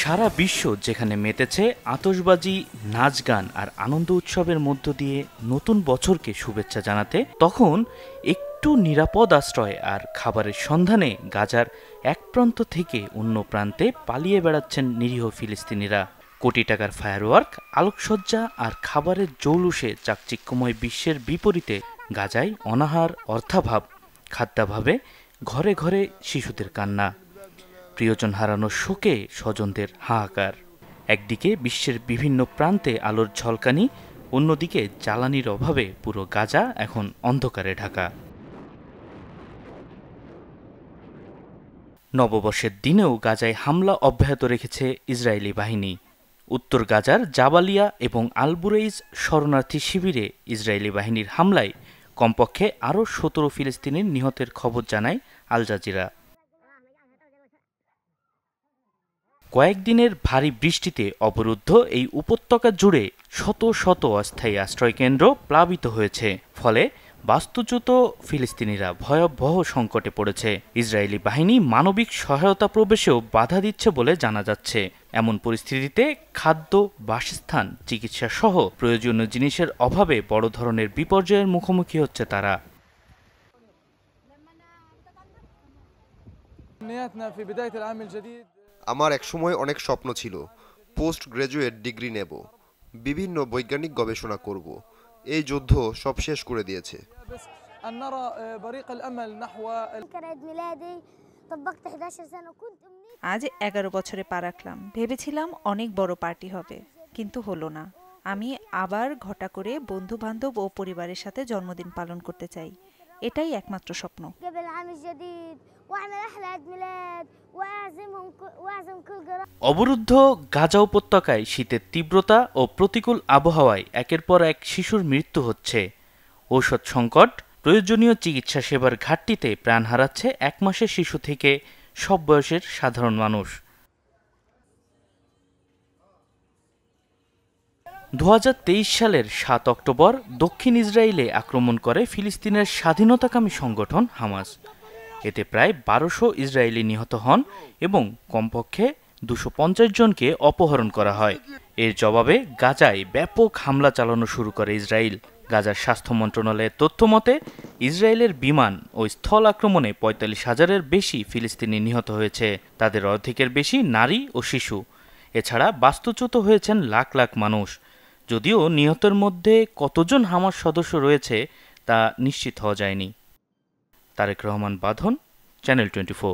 সারা বিশ্ব যেখানে মেতেছে আতশবাজি, নাচ গান আর আনন্দ উৎসবের মধ্য দিয়ে নতুন বছরকে শুভেচ্ছা জানাতে, তখন একটু নিরাপদ আশ্রয় আর খাবারের সন্ধানে গাজার এক প্রান্ত থেকে অন্য প্রান্তে পালিয়ে বেড়াচ্ছেন নিরীহ ফিলিস্তিনিরা। কোটি টাকার ফায়ারওয়ার্ক, আলোকসজ্জা আর খাবারের জৌলুসে চাকচিক্যময় বিশ্বের বিপরীতে গাজায় অনাহার, অর্থাভাব, খাদ্যাভাবে ঘরে ঘরে শিশুদের কান্না, প্রিয়জন হারানোর শোকে স্বজনদের হাহাকার। একদিকে বিশ্বের বিভিন্ন প্রান্তে আলোর ঝলকানি, অন্যদিকে জ্বালানির অভাবে পুরো গাজা এখন অন্ধকারে ঢাকা। নববর্ষের দিনেও গাজায় হামলা অব্যাহত রেখেছে ইসরায়েলি বাহিনী। উত্তর গাজার জাবালিয়া এবং আল-বুরেইজ শরণার্থী শিবিরে ইসরায়েলি বাহিনীর হামলায় কমপক্ষে আরও ১৭ ফিলিস্তিনির নিহতের খবর জানায় আল জাজিরা। কয়েকদিনের ভারী বৃষ্টিতে অবরুদ্ধ এই উপত্যকা জুড়ে শত শত অস্থায়ী আশ্রয়কেন্দ্র প্লাবিত হয়েছে। ফলে বাস্তুচ্যুত ফিলিস্তিনিরা ভয়াবহ সংকটে পড়েছে। ইসরায়েলি বাহিনী মানবিক সহায়তা প্রবেশেও বাধা দিচ্ছে বলে জানা যাচ্ছে। এমন পরিস্থিতিতে খাদ্য, বাসস্থান, চিকিৎসা সহ প্রয়োজনীয় জিনিসের অভাবে বড় ধরনের বিপর্যয়ের মুখোমুখি হচ্ছে তারা। আমার একসময় অনেক স্বপ্ন ছিল, পোস্ট গ্রাজুয়েট ডিগ্রি নেব, বিভিন্ন বৈজ্ঞানিক গবেষণা করব। এই যুদ্ধ সব শেষ করে দিয়েছে। আজ 11 বছরে পা রাখলাম। ভেবেছিলাম অনেক বড় পার্টি হবে, কিন্তু হলো না। আমি আবার ঘটা করে বন্ধু বান্ধব ও পরিবারের সাথে জন্মদিন পালন করতে চাই। এটাই একমাত্র স্বপ্ন। অবরুদ্ধ গাজা উপত্যকায় শীতের তীব্রতা ও প্রতিকূল আবহাওয়ায় একের পর এক শিশুর মৃত্যু হচ্ছে। ঔষধ সংকট, প্রয়োজনীয় চিকিৎসা সেবার ঘাটতিতে প্রাণ হারাচ্ছে 1 মাসের শিশু থেকে সব বয়সের সাধারণ মানুষ। 2023 সালের 7 অক্টোবর দক্ষিণ ইসরায়েলে আক্রমণ করে ফিলিস্তিনের স্বাধীনতাকামী সংগঠন হামাস। এতে প্রায় 1200 ইসরায়েলি নিহত হন এবং কমপক্ষে 250 জনকে অপহরণ করা হয়। এর জবাবে গাজায় ব্যাপক হামলা চালানো শুরু করে ইসরায়েল। গাজার স্বাস্থ্য মন্ত্রণালয়ের তথ্য মতে, ইসরায়েলের বিমান ও স্থল আক্রমণে 45,000-এর বেশি ফিলিস্তিনি নিহত হয়েছে। তাদের অর্ধেকের বেশি নারী ও শিশু। এছাড়া বাস্তুচ্যুত হয়েছেন লাখ লাখ মানুষ। যদিও নিহতের মধ্যে কতজন হামাস সদস্য রয়েছে তা নিশ্চিত হওয়া যায়নি। তারেক রহমান বাঁধন, চ্যানেল 24।